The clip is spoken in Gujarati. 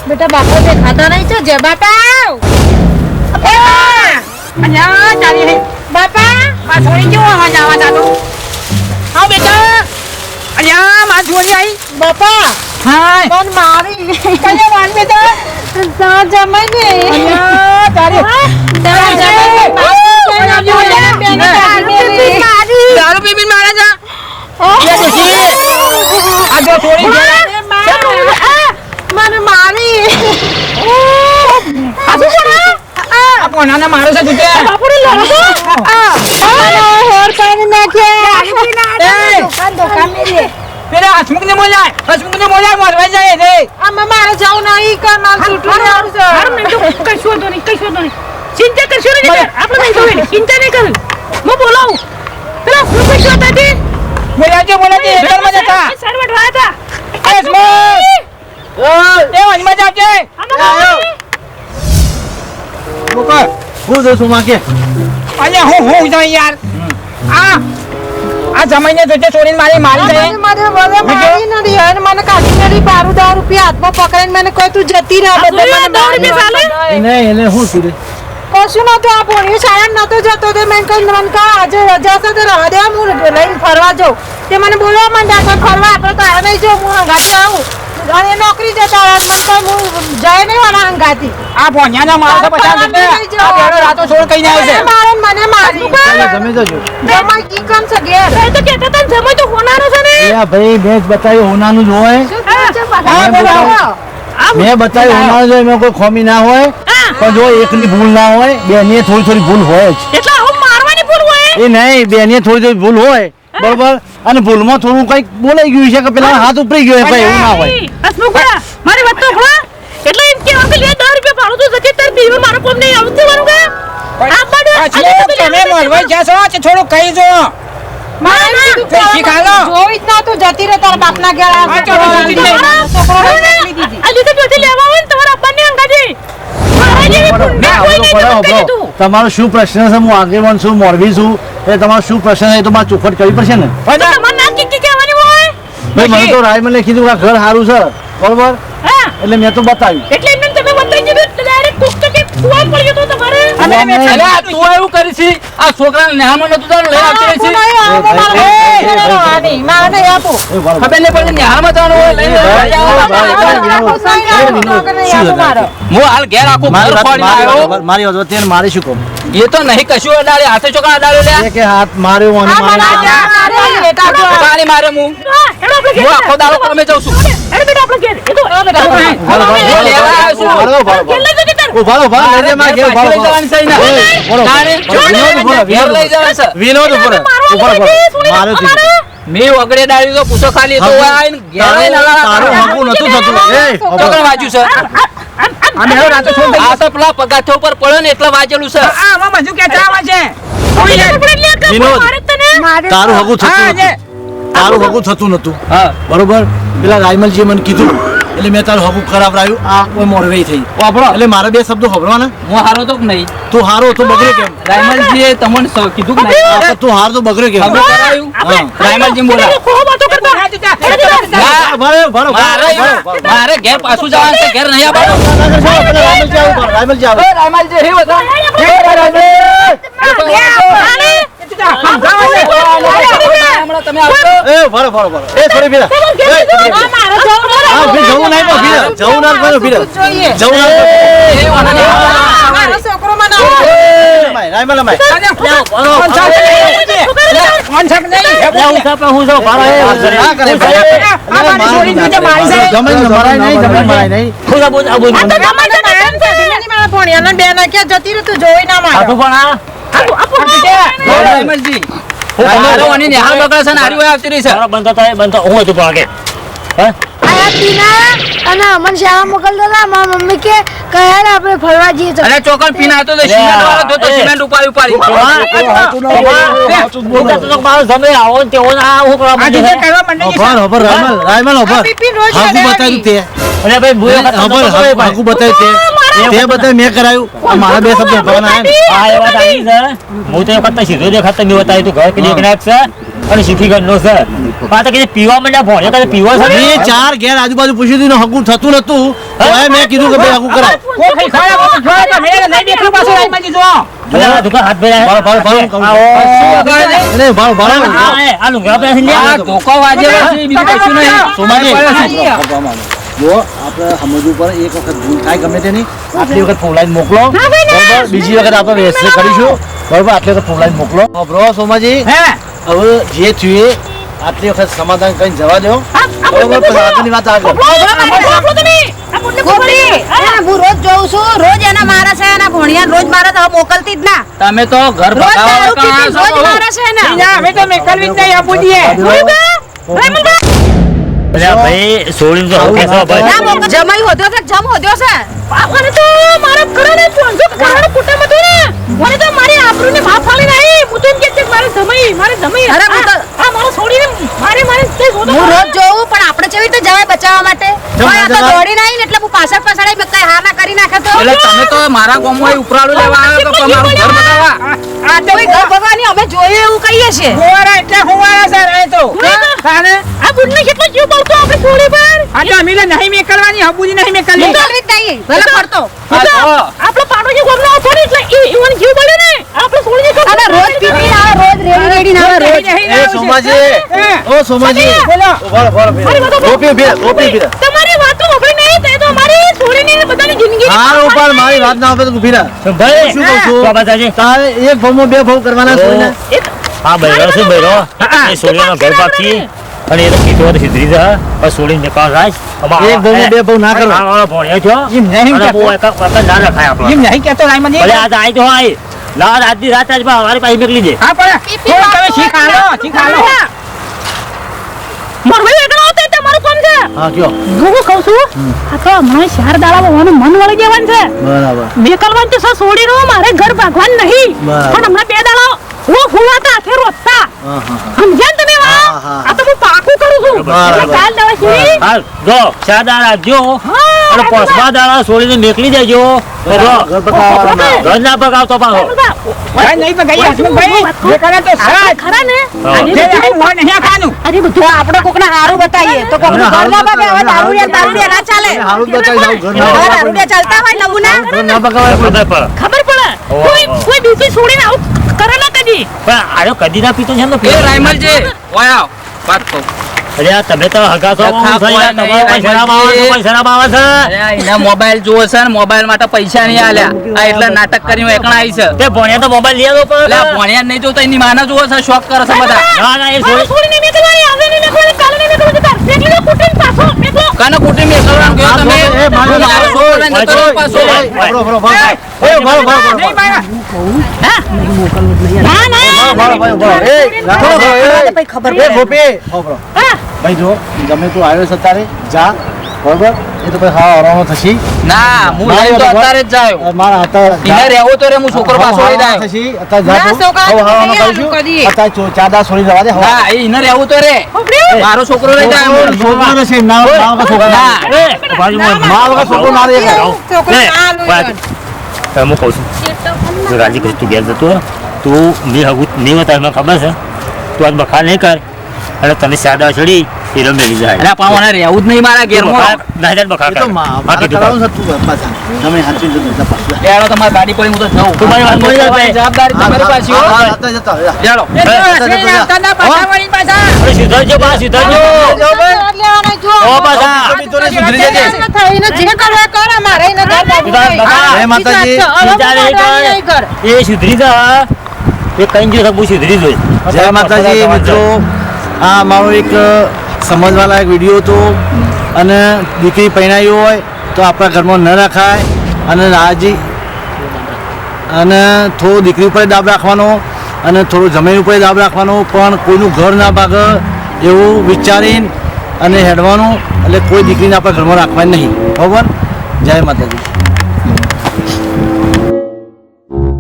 બેટા બાપા દેખાતા નહીં છે જે બાપા અહીંયા ચાલી બાપા માં છોડી કેવો હા જાવા જાતો આવ બેટા અહીંયા માં છોડી આવી બાપા હા પણ મારી કયા વાન બેટા તા જમાઈ ને અહીંયા તારી તા જમાઈ દારૂ પી પીને મારે જા આ જો છોડી મને મારી આ કોનાને મારો છે તું બાપુડી લડો હોર પાણી નાખ્યા દુકાન મેલી પેલા હસમુખને બોલાય મરવા જાય રે આમાં મારે જાવ નહીં કે માર છૂટું આવડું છે હર મિનિટ કશો તો નહીં ચિંતા કરશો નહીં આપણે નહીં જોવે ચિંતા નહીં કરું હું બોલાવું પેલા શું કશો હતા તે બોલાજે ઘરમાં જતા સરવટ વાયા હતા હસમુખ એ વનમાં જાજે બોકા હું જોશું માં કે અલ્યા હું જાય યાર આ જમાઈને જોજે છોડીને મારી જાય મને મારી નથી અને મને કાઢી નથી 12 રૂપિયા હાથમાં પકડીને મને કોઈ તું જતી રહે બધે મને 10 રૂપિયા ચાલે એને હું કીધું કશું નતું આ ભણ્યું શાળા નતો જતો તે મેં કહ્યું મને કહા આજે રજા છે તો રહા દે હું લઈને ફરવા જાઉં તે મને બોલવા માંડ્યા કે ફરવા આપણે તારે નહીં જો હું હંગાતી આવું અને નોકરી જતા મને કહ્યું હું જાય નહીં વાળા હંગાતી આ ભોણિયાના માણસો 50 રૂપિયા આ બેડો રાતો છોડ કઈ ના આવે મને મારી તમે જજો જમાઈ કી કામ છે ઘેર એ તો કહેતા હતા જમાઈ તો હોનારો છે ને એ ભાઈ મેં બતાવ્યું હોનાનું જ હોય મેં બતાવ્યું હોનાનું જ હોય એમાં કોઈ ખોમી ના હોય પણ જો એકની ભૂલ ના હોય બેની થોડી ભૂલ હોય જ એટલે હું મારવાની ભૂલ હોય એ નહીં બેની થોડી ભૂલ હોય બરોબર અને ભૂલમાં થોડું કઈક બોલાઈ ગયું છે કે પેલા હાથ ઉપરી ગયો કઈ એવું ના હોય હસમુખા મારી વાત તો હળવા એટલે એમ કે અંકલ લે 10 રૂપિયા ભાડું તો જતી તાર દીવા મારો કોમ નહીં આવતું મારું કે આ પડે તમે મરવા જાશો કે થોડું કહી જો જોઈ જ ના તું જતી રહે તારા બાપના ઘેર આ લીધે જોતી લેવા હોય ને તમારા અબ્બાને અંગાજી તમારો શું પ્રશ્ન છે હું આગેવાન છું મોરબી છું એ તમારો શું પ્રશ્ન છે એ તો મારે ચોખવટ કરવી પડશે ને ભાઈ મને તો રાયમલે કીધું કે આ ઘર સારું છે બરોબર એટલે મેં તો બતાવ્યું એટલે એમને તમે બતાવી દીધું ડાયરેક્ટ કુક કે કુવા પડ્યો તો તમારે અને તું એવું કરી છે આ છોકરાને નેહામાં નતું તારું લઈ આવતી રહી ખબર નહીં પડે નેહામાં તારું લઈને હું હાલ ઘેર આખું ઘર ફોડી આવ્યો મારી વચ્ચે મારી શું કહું એ તો નહીં કશું અડાડે હાથે ચોકડા અડાડ્યો લે કે હાથ માર્યો અને મારે હું આખો દાડો કામે જાઉં છું અરે બેટા આપણે ઘેર એ તો ઉભા લેજે માં ઘેર ઉભા વિનોદ મારો મેં વગડે ડાળી તો પૂછો ખાલી તો આઈને ઘેરે તારું હકુ નતું થતું ચોકડ વાંચ્યું છે અમે હવે રાતે છોડ દઈએ આ તો પેલા પગાથો ઉપર પડ્યો ને એટલે વાંચેલું છે આમાં બધું કે ચાવા છે વિનોદ તારું હકુ થતું નતું હા બરોબર પેલા રાયમલજી મને કીધું એટલે મેં તારું હકુ ખરાબ રાખ્યું આ કોઈ મોરવેઈ થઈ વાપરો એટલે મારા બે શબ્દો ખબરવાના હું હારો તો નહીં તું હારો તો બગડ્યો કેમ રાયમલજીએ તમને કીધું કે નહીં તું હાર તો બગડ્યો કેમ ખબર કરાયું રાયમલજી બોલા મારે ઘેર પાછું જવાનું છે ઘેર નહીં આવવાનું રાયમલજી આવે રાયમલજી હે બધા તમે આવજો એ ભરો એ થોડી ભીરા જવું નહીં પણ ભીરા જવું ના કરો ભીરા જવું ના છોકરો મને રાયમલ માય અને અમન શાળા મોકલતા હતા મારા મમ્મી કે કયા આપણે ફરવા જઈએ તો અરે ચોકન પીના તો સિમેન્ટ વાળો તો સિમેન્ટ ઉપાડી મારો જમે આવો તેવો ના હું કરવા માંડે ઓભર રાયમલ ઓભર હાકુ બતાવ્યું તે અરે ભાઈ ઓભર હાકુ બતાવ્યું તે બતાવ્યું મેં કરાયું મારા બે શબ્દ ભગવાન આ એ વાત આવી છે હું તો વખત સીધો દેખાતો નહીં બતાવ્યું તું ઘર કે દેખ નાખ છે અને શીખી ગયો છે પાછા કે પીવા માંડ્યા ભોણે કે પીવો છે મેં 4 ઘેર આજુબાજુ પૂછ્યું હતું ને હગું થતું નતું તો મેં કીધું કે ભાઈ હગું કરાવ કોઈ ખાડા જો તો નહીં દેખ્યું પાછું રાઈમાજી જો બધા દુકાન હાથ ભર્યા આ લુંગડા પહેરી લે આ ધોકો વાજેલો છે બીજું કશું નહીં. સોમાજી જો આપણે સમજવું પડે એક વખત ભૂલ થાય ગમે તેની આટલી વખત ફોલાઈને મોકલો બરોબર બીજી વખત આપણે વ્યવસ્થિત કરીશું બરોબર આટલી વખત ફોલાઈને મોકલો બ્રો સોમાજી હે હવે જે થયું એ આટલી વખત સમાધાન કરીને જવા દો બરોબર પછી આગળની વાત આગળ હું રોજ જોઉં છું રોજ એના મારે છે એના ભણિયા રોજ મારે તો મોકલતી જ ના તમે તો ઘર રોજ બતાવો દારૂ પીપી કાં રોજ છો? મારે છે એના અમે તો મેકલવી જ નહીં આપું દઈએ ભાઈ છોડીને તો હવે કેસો ભાઈ જમાઈ હોદ્યો છે જમ હોદ્યો છે મને તો મારા ઘરે 500 કરોડ કુટુંબ હતું ને મને તો મારી આબરૂને માફ ફાળી નહીં હું તો એમ કે મારે જમાઈ અરે હું તો- આ મારો છોડીને મારે તે જોતો હું રોજ જોઉં પણ આપણે કેવી રીતે જવાય બચાવવા માટે કોઈ આ તો દોડીને આવીને એટલે હું પાછળ પાછળ આવીને કઈ હાર ના કરી નાખે તો એટલે તમે તો મારા ગામમાં ઉપરાળું લેવા આવ્યો તો મારું ઘર બતાવવા. આ તો કોઈ ઘર ભગવાની અમે જોયું એવું કહીએ છીએ હોવારા એટલે હોવારા સર એ તો કાને આ બુડને કેટલો જીવ બળતો આપણે છોડી પર આ તો અમે નહીં મેકલવાની હબુજી નહીં મેકલવી નીકળવી જ નહીં ભલે પડતો આ જો, આપણો પાડોજી ગોમનો છોડી એટલે ઈવન જીવ બળે ને આપણે છોડીને તો અને રોજ પીપી આવે રોજ રેડી રેડી ના આવે રોજ એ સોમાજી ઓ સોમાજી બોલો ગોપી ઉભી રહે, ગોપી ઉભી રહે. તમારી વાતો આપણે નહીં તે તો અમારી છોડીને બધાની જિંદગી હારું પણ મારી વાત ના આવે તો ઉભી રહે. ભાઈ શું કહું છું? તો બતાજે તારે એક ભાવમાં 2 ભાવ કરવાના છોડીને. હા બૈરો છે બૈરો એ છોડીનો ઘર બાકી અને એ તો કીધું હતું સિદ્રી છે પણ છોડીને નિકાલ થાય એક ભાવમાં 2 ભાવ ના કરો. ભણ્યો છો એમ નહીં અને કહેતો. બહુ એક ના રખાય આપણો એમ નહીં કહેતો રાયમાજી ભલે આજ આવી તો હોય લાવ આજની રાત આજ અમારી પાસે મેકલી દે હા પણ થોડું તમે શીખાડો મરવાઈ એકલો હતો તે મારું કામ છે હા કયો હું કહું છું આ તો મને 4 દાડામાં મન વળી જવાનું છે બરાબર મેકલવાન તો છોડી રહ્યો મારે ઘર ભાગવાન નહીં બરાબર. પણ હમણાં 2 દાડા હું ફૂલાતા હાથે રોતા હા હા સમજ્યા ને તમે હા, વાત? હા. આ તો હું પાકું કરું છું બરાબર. એટલે કાલ દાડા સુધી હા જો 4 દાડા આપજો અને 5મા દાડા છોડીને મેકલી દેજો તો જો ઘર પકાવવાના. ઘર ના પકાવતો પાછો નહીં તો ગઈ હસમુખભાઈ મેકલવાન તો સાચ ખરા ને હા. જે આવું હોય નહીં આ ખાનું અરે બધું આપણે કોકને હારું બતાવીએ તો કોકનું ઘર ના ભાગે હવે દારૂડિયા ના ચાલે હારું જ બતાવી દઉં, ઘર ના હવે બગાડે. દારૂડિયા ચાલતા હોય નમૂના ઘર ના બગાડે. ખબર પડે ખબર પડે કોઈ બીજી છોડીને આવું કરે ના કદી પણ આયો કદી ના પીતો છે ને એ રાયમલજી, ઓય આવ, વાત કહું. અરે આ તમે તો હગા છો લખા હું થઈ કોઈ તમારો નહીં, કોઈ શરમ આવે છે, કોઈ શરમ આવે છે અરે આ એના મોબાઈલ જોવો છે ને મોબાઈલ માટે પૈસા નહીં આલ્યા આ એટલે નાટક કરીને એકણા આવી છે. તે ભણ્યા તો મોબાઈલ લઈ આવ્યો એટલે આ પણ ભણ્યા નહીં જોતા એની માને જોવો છે શોખ કરે છે બધા. ના ના એ મારે છોડી છોડીને મેકલવાની આવે નહીં મેકલવાની કાલે નહીં મેકલવાની તાર મેકલી તો કુટીને પાછો મેકલો કાને કુટુંબ એકલવાનું કહ્યો તમે? એ મારો હું મારો છોકરો લઈને જતો રહ્યો પાછો. બરો, બરો, બરો. એ બરો, બરો, બરો. નહીં મારા ના ના બરો, બરો, બરો. એ, રાખો, બરો, એ. ભાઈ ખબર એ, ગોપી. હો, બરો. હા ભાઈ જો ગમે તું આવ્યો છે તારે જા બરોબર એ તો ભાઈ હા હરાવાનો થશી ના હું લઈને તો અત્યારે જ જાયો. મારા હતા એને રહેવો તો રે હું છોકરો પાછો લઈ જાય. થશી અત્યારે જા ના, તું. છોકરા હવે હરાવાનો નહીં કરીશું. આવવાનું કદી. અત્યારે ચાદા છોડી જવા દે હવે. ના એને રહેવું તો રે મારો છોકરો લઈ જાય હું. છોકરો છે ના ના વગર છોકરો ના. એ બાજુમાં ના વગર છોકરો ના દે છોકરો લે, ના વાત. હું કહું છું જો રાજી કરી તું ઘેર જતો રહે. તું ની હગું નહીં હતા મને ખબર છે તું આજ બખા નહીં કર અને તને સાદા ચડી એ રમેલી જાય અરે પણ મને રહેવું જ નહીં મારા ઘેરમાં. ના જાય બખા એ તો કર મારે બાકી તું કરાવવું છે તું પાછા તમે હાચી જતો જા પાછા લેડો તમારી ગાડી પડી હું તો જાઉં. તું મારી વાત બોલી જા ભાઈ. જવાબદારી તમારી પાછી હો. હા, જતા જતા લેડો. પાછા વળી પાછા અરે સુધરજો બા સુધરજો લેવાના જો ઓ પાછા બીજોને સુધરી જજે થઈને જે કરવા કર અમારે એને ઘર બાજુ જય જય માતાજી. ચિંતા નહીં કર. એ સુધરી જા એ કઈ જો હું સુધરી જોઈ જય માતાજી મિત્રો આ મારો એક સમજવાલા એક વિડીયો હતો અને દીકરી પરણાવી હોય તો આપણા ઘરમાં ન રાખાય અને રાજી અને થોડું દીકરી ઉપર દાબ રાખવાનો અને થોડું જમીન ઉપર દાબ રાખવાનો પણ કોઈનું ઘર ના ભાગે એવું વિચારીને અને હેડવાનું એટલે કોઈ દીકરીને આપણા ઘરમાં રાખવાની નહીં બરાબર જય માતાજી